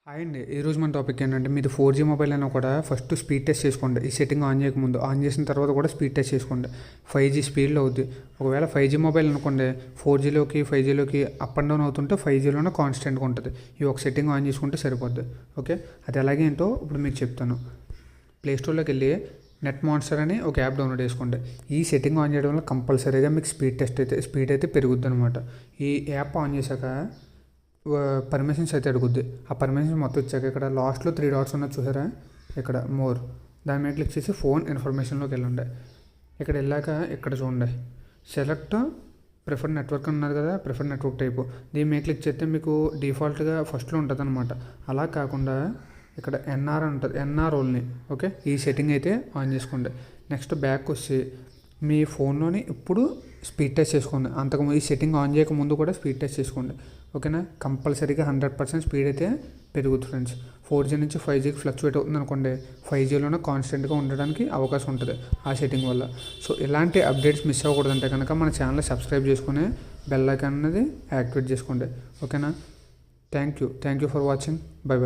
Hi అండి. ఈరోజు మన టాపిక్ ఏంటంటే మీది 4G మొబైల్ అయినా కూడా ఫస్ట్ స్పీడ్ టెస్ట్ చేసుకోండి. ఈ సెట్టింగ్ ఆన్ చేయకముందు, ఆన్ చేసిన తర్వాత కూడా స్పీడ్ టెస్ట్ చేసుకోండి. 5G స్పీడ్లో అవుద్ది. ఒకవేళ 5G మొబైల్ అనుకోండి, 4Gలోకి 5Gలోకి అప్ అండ్ డౌన్ అవుతుంటే 5Gలోనే కాన్స్టెంట్గా ఉంటుంది. ఈ ఒక సెట్టింగ్ ఆన్ చేసుకుంటే సరిపోద్ది. ఓకే, అది ఎలాగే ఏంటో ఇప్పుడు మీకు చెప్తాను. ప్లేస్టోర్లోకి వెళ్ళి నెట్ మాన్స్టర్ అని ఒక యాప్ డౌన్లోడ్ చేసుకోండి. ఈ సెట్టింగ్ ఆన్ చేయడం వల్ల కంపల్సరీగా మీకు స్పీడ్ అయితే పెరుగుద్ది అనమాట. ఈ యాప్ ఆన్ చేశాక పర్మిషన్స్ అయితే అడుగుద్ది. ఆ పర్మిషన్స్ మొత్తం ఇచ్చాక ఇక్కడ లాస్ట్లో 3 డాట్స్ ఉన్నది చూసారా, ఇక్కడ మోర్ దాని మీద క్లిక్ చేసి ఫోన్ ఇన్ఫర్మేషన్లోకి వెళ్ళండి. ఇక్కడ వెళ్ళాక ఇక్కడ చూడండి, సెలెక్ట్ ప్రిఫర్డ్ నెట్వర్క్ ఉన్నది కదా, ప్రిఫర్డ్ నెట్వర్క్ టైపు. దీని మీద క్లిక్ చేస్తే మీకు డిఫాల్ట్గా ఫస్ట్లో ఉంటుంది అనమాట. అలా కాకుండా ఇక్కడ ఎన్ఆర్ ఉంటుంది, ఎన్ఆర్ ఓన్లీ. ఓకే, ఈ సెట్టింగ్ అయితే ఆన్ చేసుకోండి. నెక్స్ట్ బ్యాక్ వచ్చి మీ ఫోన్లోని ఇప్పుడు స్పీడ్ టెస్ట్ చేసుకోండి. ఈ సెట్టింగ్ ఆన్ చేయక ముందు కూడా స్పీడ్ టెస్ట్ చేసుకోండి. ఓకేనా, కంపల్సరీగా 100% స్పీడ్ అయితే పెరుగుతుంది ఫ్రెండ్స్. 4G నుంచి 5Gకి ఫ్లక్చువేట్ అవుతుంది అనుకోండి, 5Gలోనే కాన్స్టెంట్గా ఉండడానికి అవకాశం ఉంటుంది ఆ సెట్టింగ్ వల్ల. సో ఇలాంటి అప్డేట్స్ మిస్ అవ్వకూడదంటే కనుక మన ఛానల్ సబ్స్క్రైబ్ చేసుకుని బెల్ ఐకాన్ అనేది యాక్టివేట్ చేసుకోండి. ఓకేనా, thank you for watching. By.